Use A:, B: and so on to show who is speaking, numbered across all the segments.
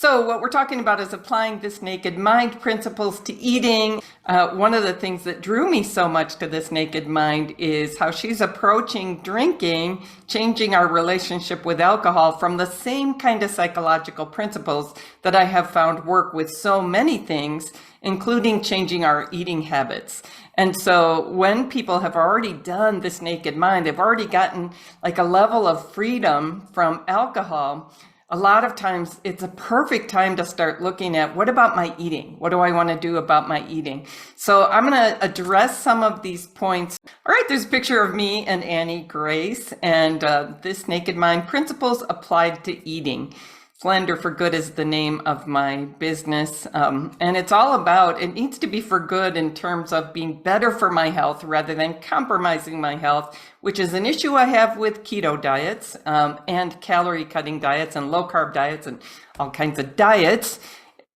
A: So what we're talking about is applying this naked mind principles to eating. One of the things that drew me so much to this naked mind is how she's approaching drinking, changing our relationship with alcohol from the same kind of psychological principles that I have found work with so many things, including changing our eating habits. And so when people have already done this naked mind, they've already gotten like a level of freedom from alcohol. A lot of times it's a perfect time to start looking at, what about my eating? What do I want to do about my eating? So I'm going to address some of these points. All right, there's a picture of me and Annie Grace, and this naked mind principles applied to eating. Slender for Good is the name of my business. And it's all about, it needs to be for good in terms of being better for my health rather than compromising my health, which is an issue I have with keto diets and calorie cutting diets and low carb diets and all kinds of diets.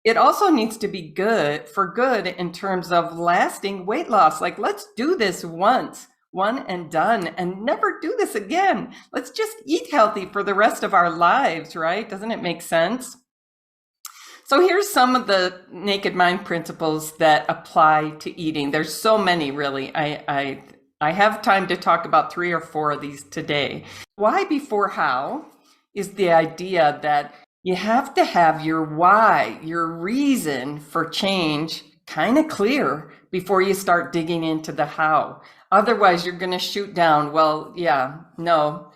A: It also needs to be good for good in terms of lasting weight loss. Like, let's do this once. One and done, and never do this again. Let's just eat healthy for the rest of our lives, right? Doesn't it make sense? So here's some of the naked mind principles that apply to eating. There's so many, really. I have time to talk about 3 or 4 of these today. Why before how is the idea that you have to have your why, your reason for change kind of clear before you start digging into the how. Otherwise, you're going to shoot down, well, yeah, no,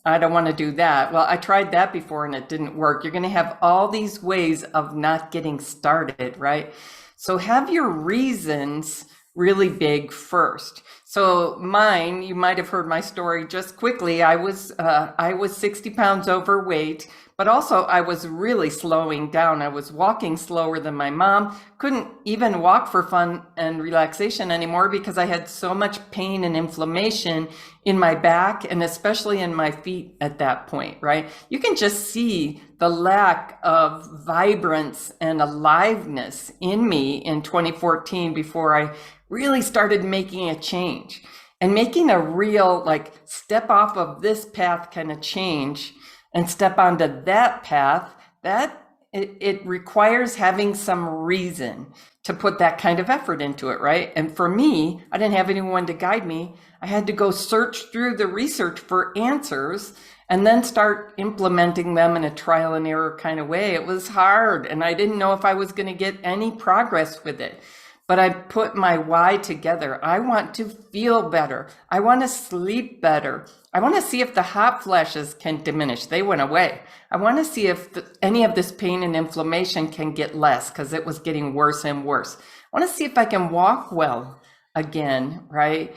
A: I don't want to do that. Well, I tried that before and it didn't work. You're going to have all these ways of not getting started, right? So have your reasons really big first. So mine, you might have heard my story just quickly. I was 60 pounds overweight, but also I was really slowing down. I was walking slower than my mom, couldn't even walk for fun and relaxation anymore because I had so much pain and inflammation in my back and especially in my feet at that point, right? You can just see the lack of vibrance and aliveness in me in 2014 before I really started making a change and making a real like step off of this path kind of change and step onto that path. That it requires having some reason to put that kind of effort into it, right? And for me, I didn't have anyone to guide me. I had to go search through the research for answers and then start implementing them in a trial and error kind of way. It was hard and I didn't know if I was going to get any progress with it. But I put my why together. I want to feel better. I want to sleep better. I want to see if the hot flashes can diminish. They went away. I want to see if any of this pain and inflammation can get less because it was getting worse and worse. I want to see if I can walk well again, right?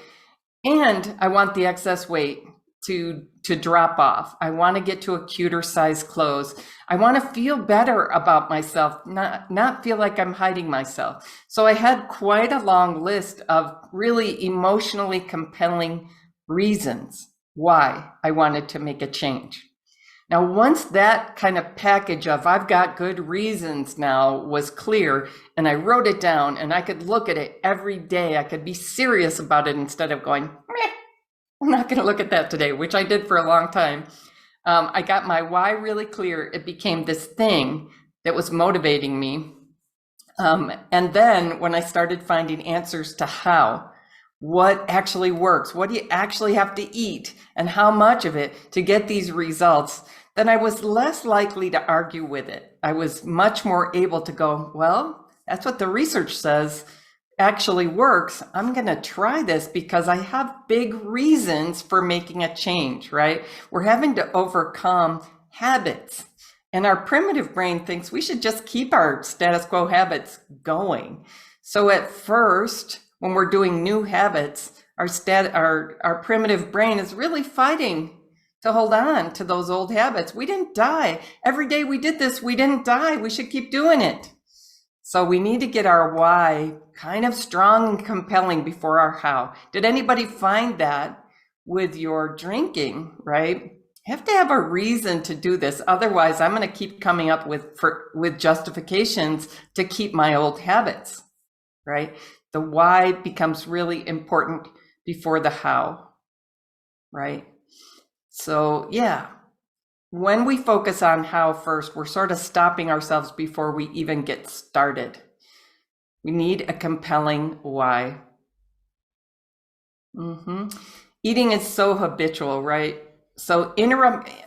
A: And I want the excess weight to drop off. I want to get to a cuter size clothes. I want to feel better about myself, not feel like I'm hiding myself. So I had quite a long list of really emotionally compelling reasons why I wanted to make a change. Now, once that kind of package of I've got good reasons now was clear and I wrote it down and I could look at it every day, I could be serious about it instead of going, meh, I'm not going to look at that today, which I did for a long time. I got my why really clear. It became this thing that was motivating me. And then when I started finding answers to how, what actually works, what do you actually have to eat and how much of it to get these results, then I was less likely to argue with it. I was much more able to go, well, that's what the research says actually works. I'm going to try this because I have big reasons for making a change, right? We're having to overcome habits. And our primitive brain thinks we should just keep our status quo habits going. So at first, when we're doing new habits, our primitive brain is really fighting to hold on to those old habits. We didn't die. Every day we did this, we didn't die. We should keep doing it. So we need to get our why kind of strong and compelling before our how. Did anybody find that with your drinking, right? You have to have a reason to do this. Otherwise, I'm going to keep coming up with justifications to keep my old habits, right? The why becomes really important before the how, right? So yeah, when we focus on how first, we're sort of stopping ourselves before we even get started. We need a compelling why. Eating is so habitual, right? So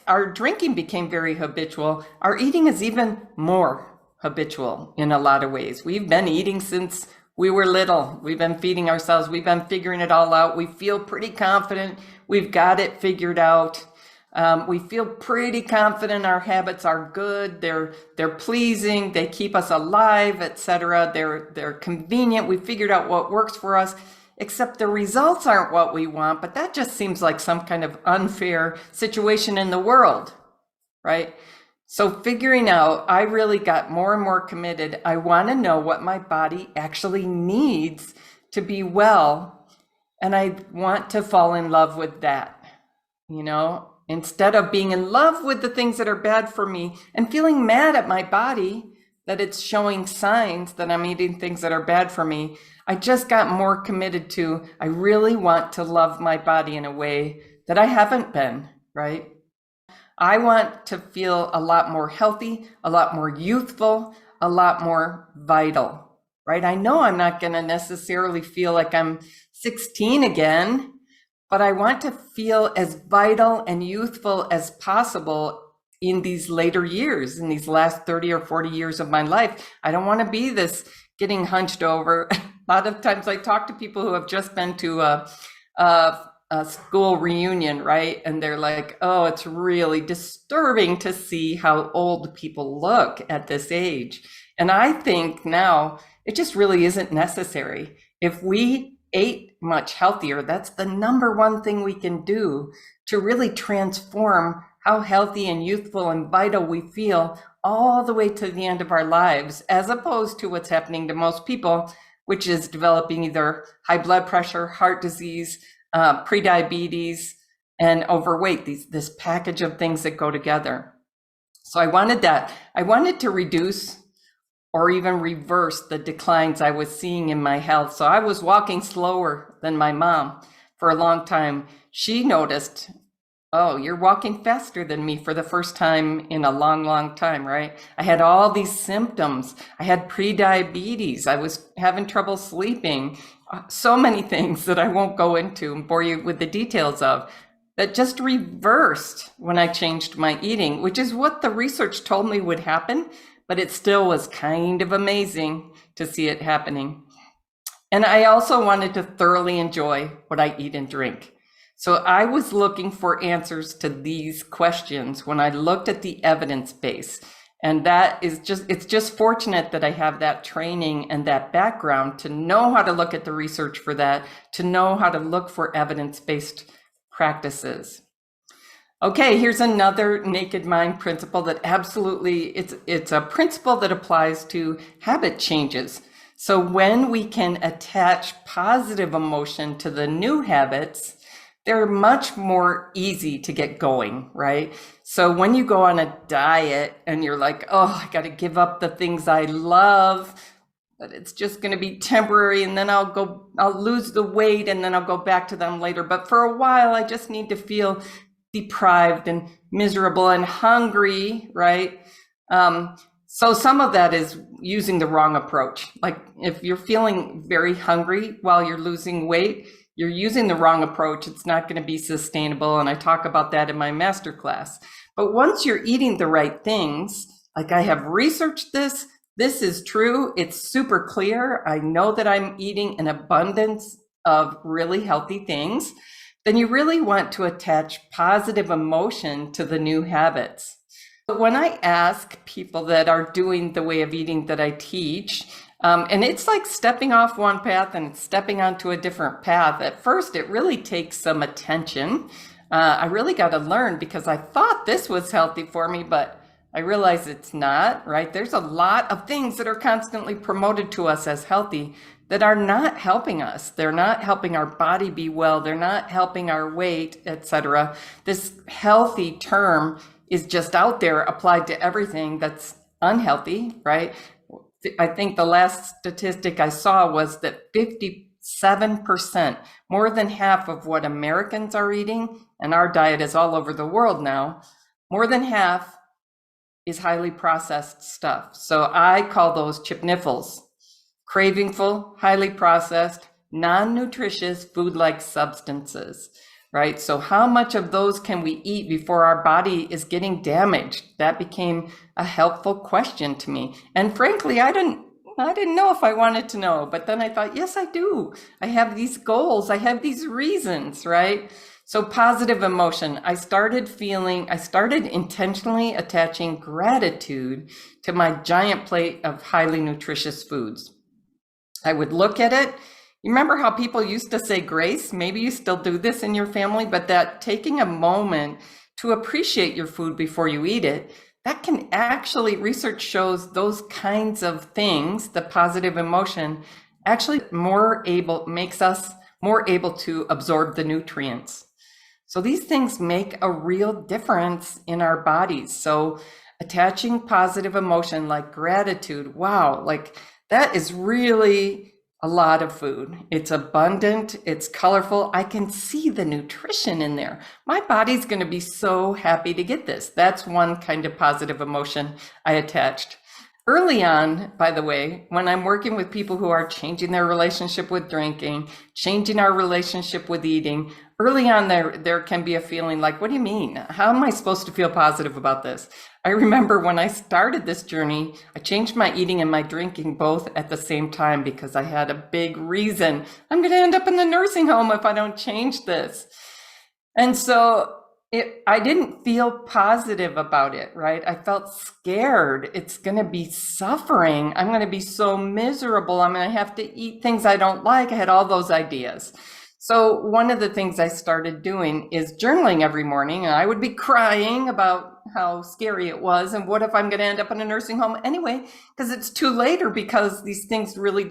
A: our drinking became very habitual. Our eating is even more habitual in a lot of ways. We've been eating since we were little. We've been feeding ourselves. We've been figuring it all out. We feel pretty confident. We've got it figured out. We feel pretty confident our habits are good. They're pleasing. They keep us alive, etc. They're convenient. We figured out what works for us. Except the results aren't what we want, but that just seems like some kind of unfair situation in the world, right? So figuring out, I really got more and more committed. I want to know what my body actually needs to be well, and I want to fall in love with that, instead of being in love with the things that are bad for me and feeling mad at my body that it's showing signs that I'm eating things that are bad for me. I just got more committed to, I really want to love my body in a way that I haven't been, right? I want to feel a lot more healthy, a lot more youthful, a lot more vital, right? I know I'm not going to necessarily feel like I'm 16 again, but I want to feel as vital and youthful as possible in these later years, in these last 30 or 40 years of my life. I don't want to be this getting hunched over. A lot of times I talk to people who have just been to a school reunion, right? And they're like, oh, it's really disturbing to see how old people look at this age. And I think now it just really isn't necessary. If we ate much healthier, that's the number one thing we can do to really transform how healthy and youthful and vital we feel all the way to the end of our lives, as opposed to what's happening to most people, which is developing either high blood pressure, heart disease, prediabetes, and overweight, this package of things that go together. So I wanted that. I wanted to reduce or even reverse the declines I was seeing in my health. So I was walking slower than my mom for a long time. She noticed, oh, you're walking faster than me for the first time in a long, long time, right? I had all these symptoms. I had prediabetes. I was having trouble sleeping. So many things that I won't go into and bore you with the details of, that just reversed when I changed my eating, which is what the research told me would happen, but it still was kind of amazing to see it happening. And I also wanted to thoroughly enjoy what I eat and drink. So I was looking for answers to these questions when I looked at the evidence base. And it's just fortunate that I have that training and that background to know how to look at the research for that, to know how to look for evidence-based practices. Okay, here's another naked mind principle that absolutely, it's a principle that applies to habit changes. So when we can attach positive emotion to the new habits, they're much more easy to get going, right? So when you go on a diet and you're like, oh, I got to give up the things I love, but it's just going to be temporary, and then I'll lose the weight, and then I'll go back to them later. But for a while, I just need to feel deprived and miserable and hungry, right? So some of that is using the wrong approach. Like if you're feeling very hungry while you're losing weight, you're using the wrong approach. It's not going to be sustainable. And I talk about that in my masterclass. But once you're eating the right things, like I have researched this is true. It's super clear. I know that I'm eating an abundance of really healthy things. Then you really want to attach positive emotion to the new habits. But when I ask people that are doing the way of eating that I teach, and it's like stepping off one path and stepping onto a different path. At first, it really takes some attention. I really got to learn, because I thought this was healthy for me, but I realize it's not, right? There's a lot of things that are constantly promoted to us as healthy that are not helping us. They're not helping our body be well. They're not helping our weight, etc. This healthy term is just out there applied to everything that's unhealthy, right? I think the last statistic I saw was that 57%, more than half of what Americans are eating, and our diet is all over the world now, more than half is highly processed stuff. So I call those chipniffles. Cravingful, highly processed, non-nutritious food-like substances, right? So how much of those can we eat before our body is getting damaged? That became a helpful question to me. And frankly, I didn't know if I wanted to know, but then I thought, yes, I do. I have these goals. I have these reasons, right? So positive emotion. I started intentionally attaching gratitude to my giant plate of highly nutritious foods. I would look at it. You remember how people used to say grace? Maybe you still do this in your family, but that taking a moment to appreciate your food before you eat it, that can actually, research shows those kinds of things, the positive emotion, actually makes us more able to absorb the nutrients. So these things make a real difference in our bodies. So attaching positive emotion like gratitude, wow, like that is really a lot of food. It's abundant, it's colorful. I can see the nutrition in there. My body's going to be so happy to get this. That's one kind of positive emotion I attached. Early on, by the way, when I'm working with people who are changing their relationship with drinking, changing our relationship with eating, early on there can be a feeling like, what do you mean? How am I supposed to feel positive about this? I remember when I started this journey, I changed my eating and my drinking both at the same time because I had a big reason. I'm going to end up in the nursing home if I don't change this. And so I didn't feel positive about it, right? I felt scared. It's going to be suffering. I'm going to be so miserable. I'm going to have to eat things I don't like. I had all those ideas. So one of the things I started doing is journaling every morning, and I would be crying about how scary it was and what if I'm going to end up in a nursing home anyway, because it's too late or because these things really,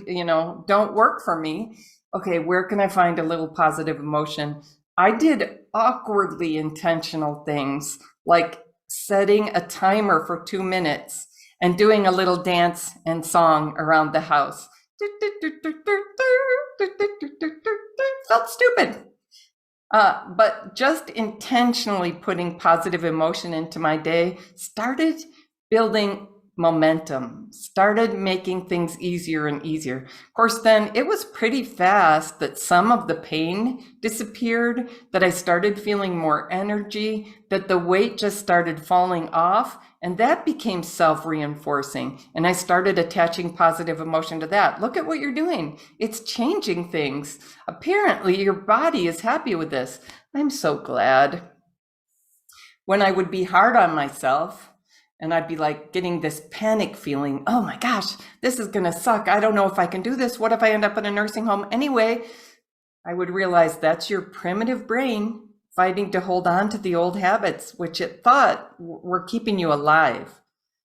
A: don't work for me. Okay, where can I find a little positive emotion? I did awkwardly intentional things like setting a timer for 2 minutes and doing a little dance and song around the house. Felt stupid. But just intentionally putting positive emotion into my day started building momentum, started making things easier and easier. Of course, then it was pretty fast that some of the pain disappeared, that I started feeling more energy, that the weight just started falling off, and that became self-reinforcing. And I started attaching positive emotion to that. Look at what you're doing. It's changing things. Apparently, your body is happy with this. I'm so glad. When I would be hard on myself, and I'd be like getting this panic feeling, oh my gosh, this is going to suck. I don't know if I can do this. What if I end up in a nursing home anyway? I would realize that's your primitive brain fighting to hold on to the old habits, which it thought were keeping you alive.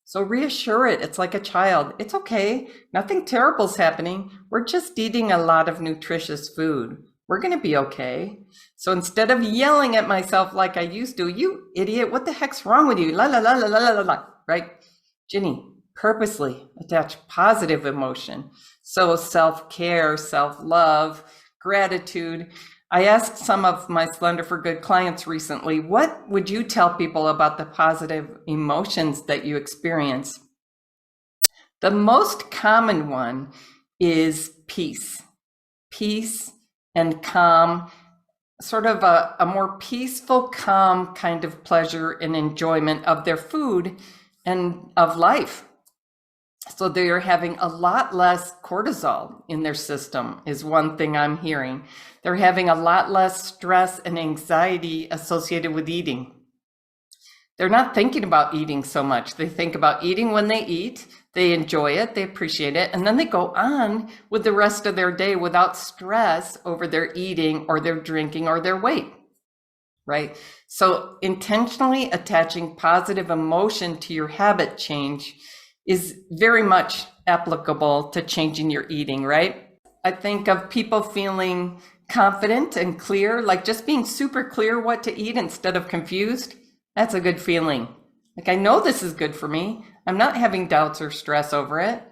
A: So reassure it. It's like a child. It's okay. Nothing terrible's happening. We're just eating a lot of nutritious food. We're going to be okay. So instead of yelling at myself like I used to, you idiot, what the heck's wrong with you? La, la, la, la, la, la, la, right? Ginny, purposely attach positive emotion. So self-care, self-love, gratitude. I asked some of my Slender for Good clients recently, what would you tell people about the positive emotions that you experience? The most common one is peace. Peace and calm, sort of a more peaceful, calm kind of pleasure and enjoyment of their food and of life. So they are having a lot less cortisol in their system is one thing I'm hearing. They're having a lot less stress and anxiety associated with eating. They're not thinking about eating so much. They think about eating when they eat, they enjoy it, they appreciate it, and then they go on with the rest of their day without stress over their eating or their drinking or their weight, right? So intentionally attaching positive emotion to your habit change is very much applicable to changing your eating, right? I think of people feeling confident and clear, like just being super clear what to eat instead of confused. That's a good feeling. Like, I know this is good for me. I'm not having doubts or stress over it.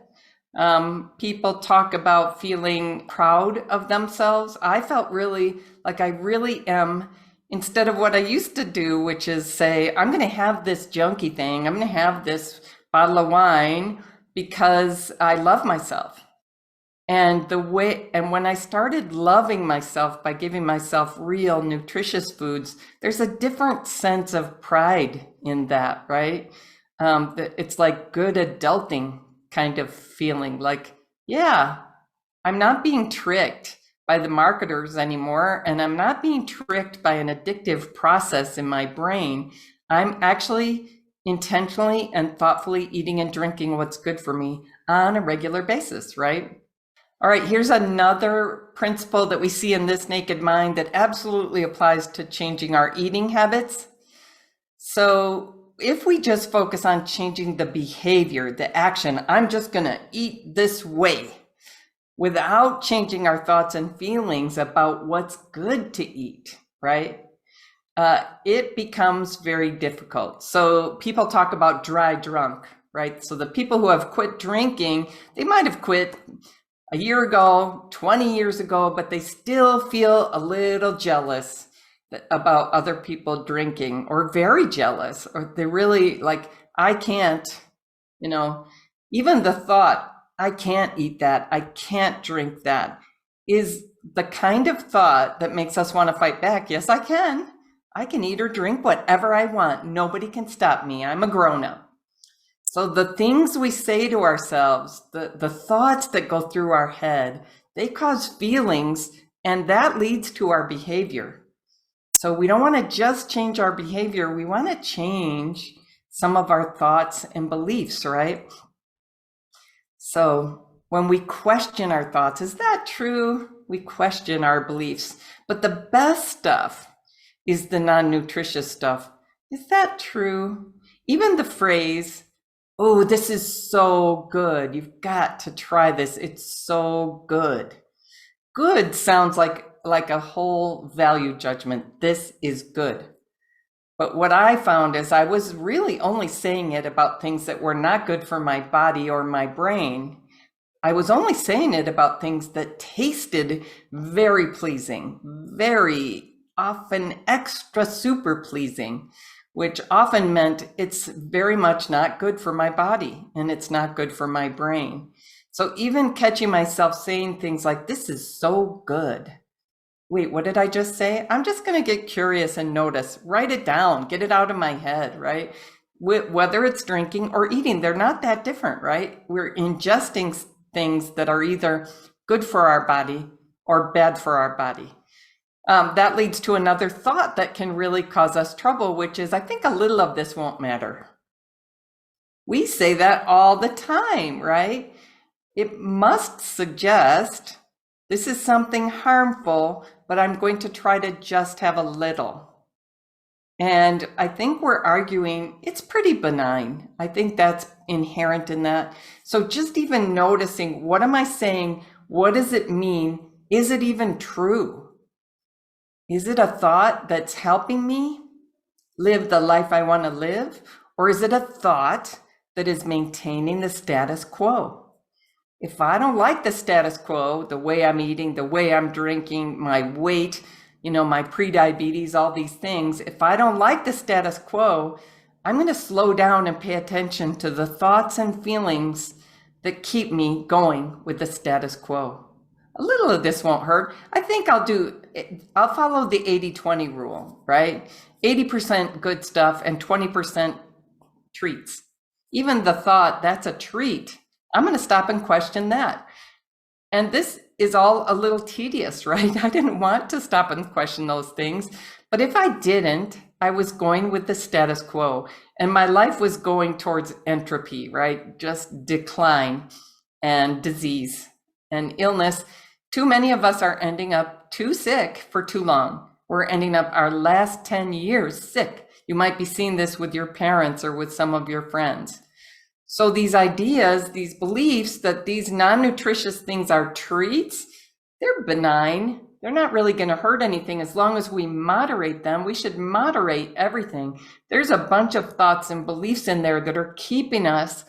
A: People talk about feeling proud of themselves. I felt really like I really am instead of what I used to do, which is say, I'm going to have this junky thing. I'm going to have this bottle of wine because I love myself. And when I started loving myself by giving myself real nutritious foods, there's a different sense of pride in that, right? It's like good adulting kind of feeling, like, yeah, I'm not being tricked by the marketers anymore, and I'm not being tricked by an addictive process in my brain. I'm actually intentionally and thoughtfully eating and drinking what's good for me on a regular basis, right? All right, here's another principle that we see in this naked mind that absolutely applies to changing our eating habits. So if we just focus on changing the behavior, the action, I'm just going to eat this way, without changing our thoughts and feelings about what's good to eat, right? It becomes very difficult. So people talk about dry drunk, right? So the people who have quit drinking, they might have quit a year ago, 20 years ago, but they still feel a little jealous about other people drinking, or very jealous, or they're really like, I can't, even the thought, I can't eat that, I can't drink that, is the kind of thought that makes us want to fight back. Yes, I can. I can eat or drink whatever I want. Nobody can stop me. I'm a grown-up. So the things we say to ourselves, the thoughts that go through our head, they cause feelings, and that leads to our behavior. So we don't want to just change our behavior. We want to change some of our thoughts and beliefs, right? So when we question our thoughts, is that true? We question our beliefs. But the best stuff is the non-nutritious stuff. Is that true? Even the phrase, oh, this is so good. You've got to try this. It's so good. Good sounds like a whole value judgment. This is good. But what I found is I was really only saying it about things that were not good for my body or my brain. I was only saying it about things that tasted very pleasing, very often extra super pleasing, which often meant it's very much not good for my body and it's not good for my brain. So even catching myself saying things like, this is so good. Wait, what did I just say? I'm just going to get curious and notice, write it down, get it out of my head, right? Whether it's drinking or eating, they're not that different, right? We're ingesting things that are either good for our body or bad for our body. That leads to another thought that can really cause us trouble, which is, I think a little of this won't matter. We say that all the time, right? It must suggest this is something harmful, but I'm going to try to just have a little. And I think we're arguing it's pretty benign. I think that's inherent in that. So just even noticing, what am I saying? What does it mean? Is it even true? Is it a thought that's helping me live the life I want to live? Or is it a thought that is maintaining the status quo? If I don't like the status quo, the way I'm eating, the way I'm drinking, my weight, my prediabetes, all these things, if I don't like the status quo, I'm going to slow down and pay attention to the thoughts and feelings that keep me going with the status quo. A little of this won't hurt. I think I'll follow the 80-20 rule, right? 80% good stuff and 20% treats. Even the thought, that's a treat, I'm going to stop and question that. And this is all a little tedious, right? I didn't want to stop and question those things. But if I didn't, I was going with the status quo. And my life was going towards entropy, right? Just decline and disease and illness. Too many of us are ending up too sick for too long. We're ending up our last 10 years sick. You might be seeing this with your parents or with some of your friends. So these ideas, these beliefs that these non-nutritious things are treats, they're benign. They're not really going to hurt anything as long as we moderate them. We should moderate everything. There's a bunch of thoughts and beliefs in there that are keeping us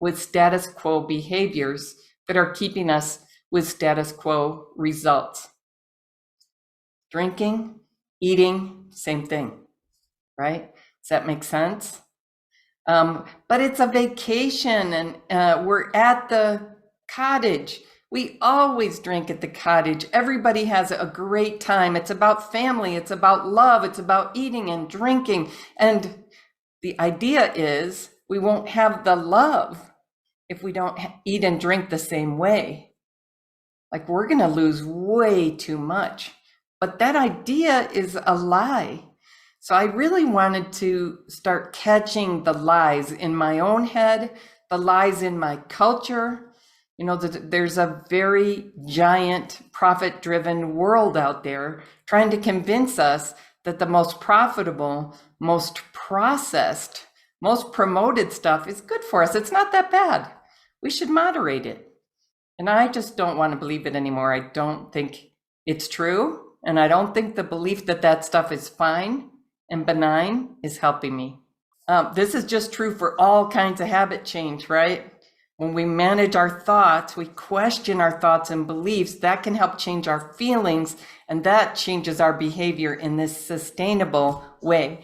A: with status quo behaviors, that are keeping us with status quo results. Drinking, Eating, same thing, right? Does that make sense? But it's a vacation, and we're at the cottage. We always drink at the cottage. Everybody has a great time. It's about family. It's about love. It's about eating and drinking. And the idea is we won't have the love if we don't eat and drink the same way. Like, we're going to lose way too much. But that idea is a lie. So I really wanted to start catching the lies in my own head, the lies in my culture. You know, there's a very giant profit-driven world out there trying to convince us that the most profitable, most processed, most promoted stuff is good for us. It's not that bad. We should moderate it. And I just don't want to believe it anymore. I don't think it's true. And I don't think the belief that that stuff is fine and benign is helping me. This is just true for all kinds of habit change, right? When we manage our thoughts, we question our thoughts and beliefs, that can help change our feelings, and that changes our behavior in this sustainable way.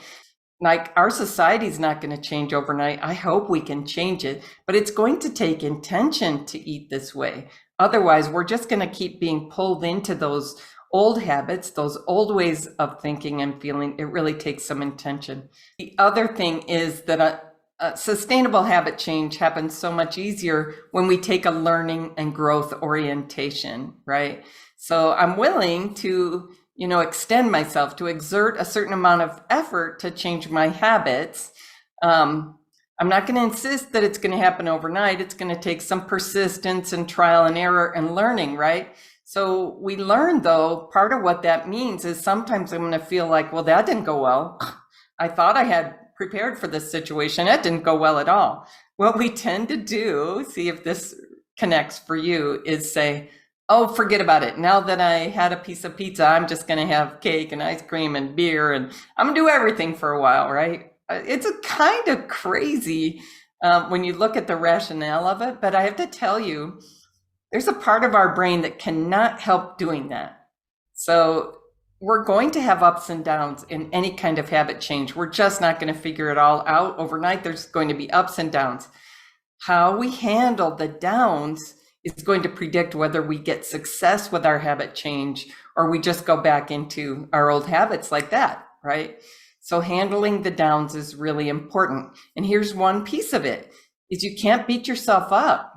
A: Like, our society is not going to change overnight. I hope we can change it, but it's going to take intention to eat this way. Otherwise, we're just going to keep being pulled into those old habits, those old ways of thinking and feeling. It really takes some intention. The other thing is that a sustainable habit change happens so much easier when we take a learning and growth orientation, right? So I'm willing to, extend myself, to exert a certain amount of effort to change my habits. I'm not going to insist that it's going to happen overnight. It's going to take some persistence and trial and error and learning, right? So we learn, though, part of what that means is sometimes I'm going to feel like, well, that didn't go well. I thought I had prepared for this situation. That didn't go well at all. What we tend to do, see if this connects for you, is say, oh, forget about it. Now that I had a piece of pizza, I'm just going to have cake and ice cream and beer, and I'm going to do everything for a while, right? It's a kind of crazy when you look at the rationale of it, but I have to tell you, there's a part of our brain that cannot help doing that. So we're going to have ups and downs in any kind of habit change. We're just not going to figure it all out overnight. There's going to be ups and downs. How we handle the downs is going to predict whether we get success with our habit change or we just go back into our old habits like that, right? So handling the downs is really important. And here's one piece of it, is you can't beat yourself up.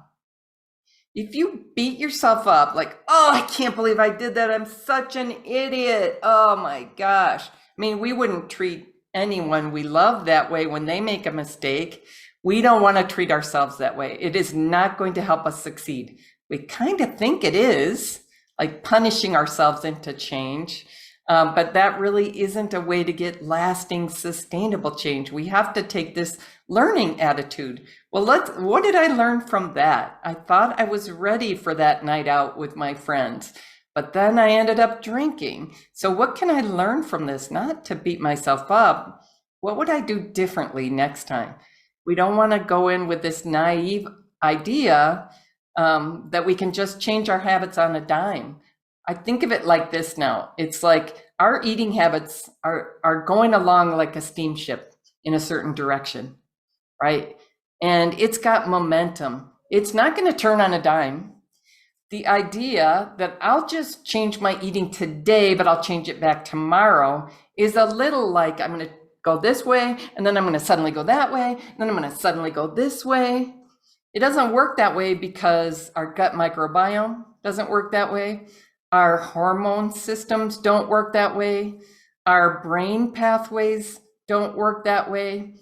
A: If you beat yourself up like, oh, I can't believe I did that. I'm such an idiot. Oh my gosh. I mean, we wouldn't treat anyone we love that way when they make a mistake. We don't want to treat ourselves that way. It is not going to help us succeed. We kind of think it is, like punishing ourselves into change. But that really isn't a way to get lasting, sustainable change. We have to take this learning attitude. Well, what did I learn from that? I thought I was ready for that night out with my friends, but then I ended up drinking. So what can I learn from this? Not to beat myself up. What would I do differently next time? We don't want to go in with this naive idea that we can just change our habits on a dime. I think of it like this now. It's like our eating habits are going along like a steamship in a certain direction, right? And it's got momentum. It's not going to turn on a dime. The idea that I'll just change my eating today, but I'll change it back tomorrow is a little like I'm going to go this way, and then I'm going to suddenly go that way, and then I'm going to suddenly go this way. It doesn't work that way because our gut microbiome doesn't work that way. Our hormone systems don't work that way. Our brain pathways don't work that way.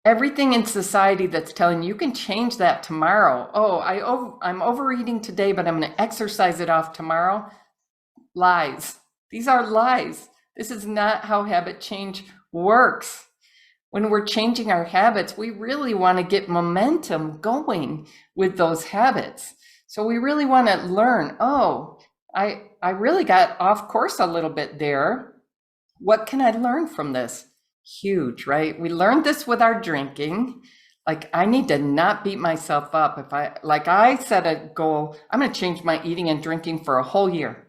A: Everything in society that's telling you can change that tomorrow. Oh, I'm overeating today, but I'm going to exercise it off tomorrow. Lies. These are lies. This is not how habit change works. When we're changing our habits, we really want to get momentum going with those habits. So we really want to learn, I really got off course a little bit there. What can I learn from this? Huge, right? We learned this with our drinking. Like, I need to not beat myself up. If I set a goal, I'm going to change my eating and drinking for a whole year.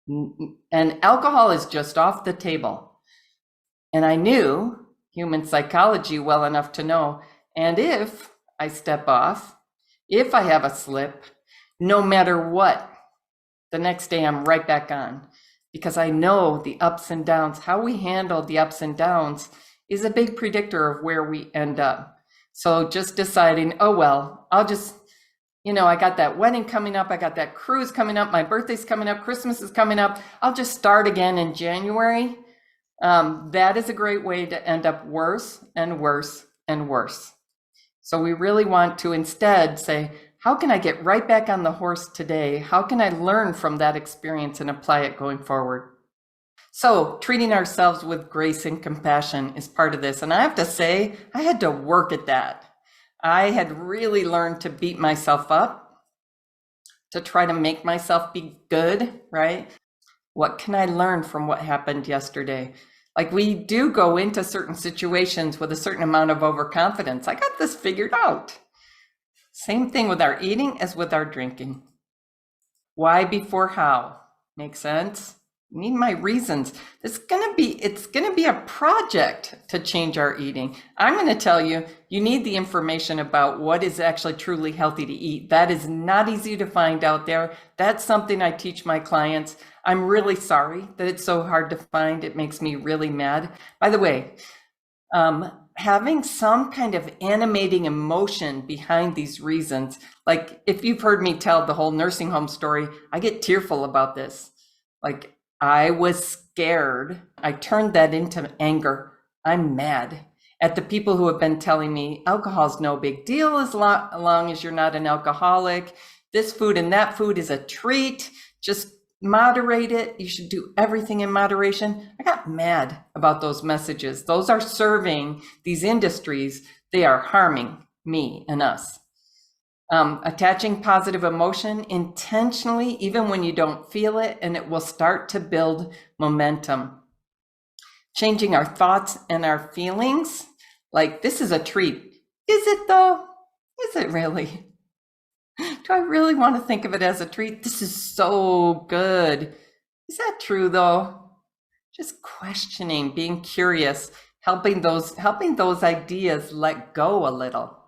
A: And alcohol is just off the table. And I knew human psychology well enough to know, and if I step off, if I have a slip, no matter what, the next day I'm right back on, because I know the ups and downs. How we handle the ups and downs is a big predictor of where we end up. So just deciding, oh, well, I'll just, I got that wedding coming up. I got that cruise coming up. My birthday's coming up. Christmas is coming up. I'll just start again in January. That is a great way to end up worse and worse and worse. So we really want to instead say, how can I get right back on the horse today? How can I learn from that experience and apply it going forward? So treating ourselves with grace and compassion is part of this. And I have to say, I had to work at that. I had really learned to beat myself up, to try to make myself be good, right? What can I learn from what happened yesterday? Like, we do go into certain situations with a certain amount of overconfidence. I got this figured out. Same thing with our eating as with our drinking. Why before how? Make sense? I need my reasons. It's gonna be a project to change our eating. I'm gonna tell you, you need the information about what is actually truly healthy to eat. That is not easy to find out there. That's something I teach my clients. I'm really sorry that it's so hard to find. It makes me really mad. By the way, having some kind of animating emotion behind these reasons, like if you've heard me tell the whole nursing home story, I get tearful about this. Like, I was scared. I turned that into anger. I'm mad at the people who have been telling me alcohol's no big deal as long as you're not an alcoholic. This food and that food is a treat. Just moderate it. You should do everything in moderation. I got mad about those messages. Those are serving these industries. They are harming me and us. Attaching positive emotion intentionally, even when you don't feel it, and it will start to build momentum. Changing our thoughts and our feelings. Like, this is a treat. Is it though? Is it really? Do I really want to think of it as a treat? This is so good. Is that true though? Just questioning, being curious, helping those ideas let go a little.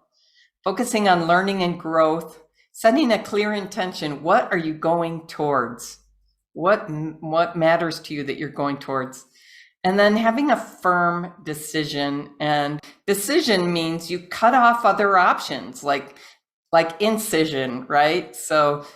A: Focusing on learning and growth, setting a clear intention. What are you going towards? What matters to you that you're going towards? And then having a firm decision. And decision means you cut off other options, like incision, right? So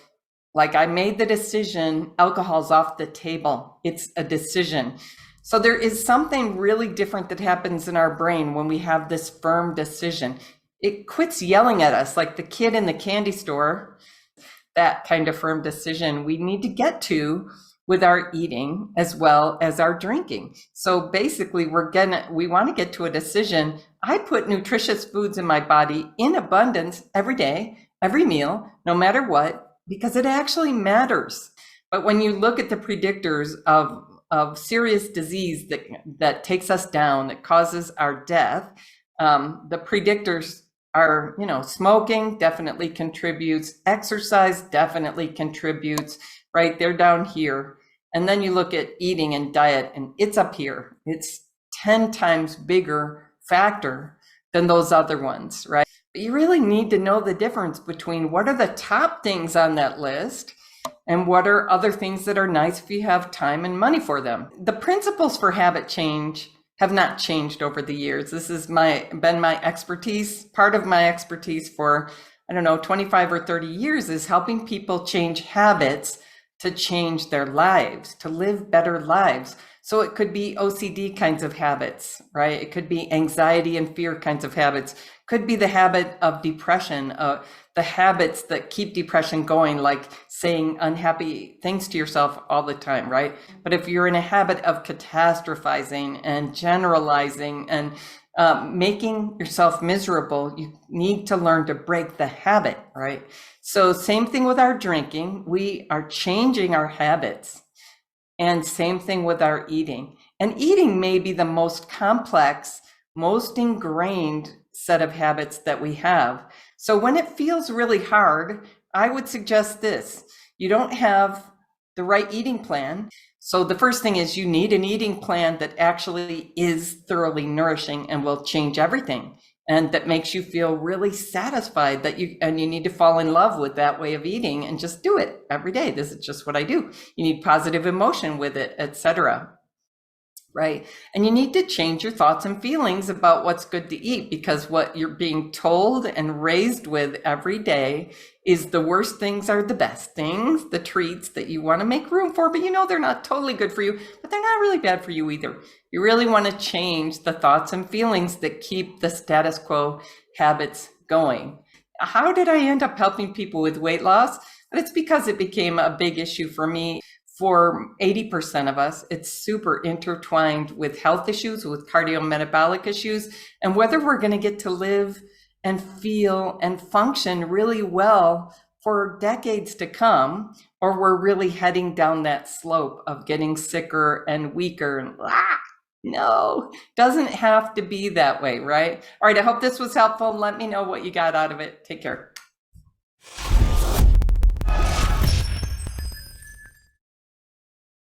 A: like, I made the decision, alcohol's off the table. It's a decision. So there is something really different that happens in our brain when we have this firm decision. It quits yelling at us like the kid in the candy store. That kind of firm decision we need to get to with our eating as well as our drinking. So basically, we want to get to a decision. I put nutritious foods in my body in abundance every day, every meal, no matter what, because it actually matters. But when you look at the predictors of serious disease that takes us down, that causes our death, the predictors are, smoking definitely contributes, exercise definitely contributes, right? They're down here. And then you look at eating and diet, and it's up here. It's 10 times bigger factor than those other ones, right? But you really need to know the difference between what are the top things on that list and what are other things that are nice if you have time and money for them. The principles for habit change have not changed over the years. This has been my expertise. Part of my expertise for, 25 or 30 years is helping people change habits to change their lives, to live better lives. So it could be OCD kinds of habits, right? It could be anxiety and fear kinds of habits. Could be the habit of depression, the habits that keep depression going, like saying unhappy things to yourself all the time, right? But if you're in a habit of catastrophizing and generalizing and making yourself miserable, you need to learn to break the habit, right? So same thing with our drinking. We are changing our habits. And same thing with our eating. And eating may be the most complex, most ingrained set of habits that we have. So when it feels really hard, I would suggest this. You don't have the right eating plan. So the first thing is you need an eating plan that actually is thoroughly nourishing and will change everything, and that makes you feel really satisfied that you need to fall in love with that way of eating and just do it every day. This is just what I do. You need positive emotion with it, etc. Right? And you need to change your thoughts and feelings about what's good to eat, because what you're being told and raised with every day is the worst things are the best things, the treats that you want to make room for, but you know they're not totally good for you, but they're not really bad for you either. You really want to change the thoughts and feelings that keep the status quo habits going. How did I end up helping people with weight loss? But it's because it became a big issue for me. For 80% of us, it's super intertwined with health issues, with cardiometabolic issues, and whether we're going to get to live and feel and function really well for decades to come, or we're really heading down that slope of getting sicker and weaker. And no, doesn't have to be that way, right? All right, I hope this was helpful. Let me know what you got out of it. Take care.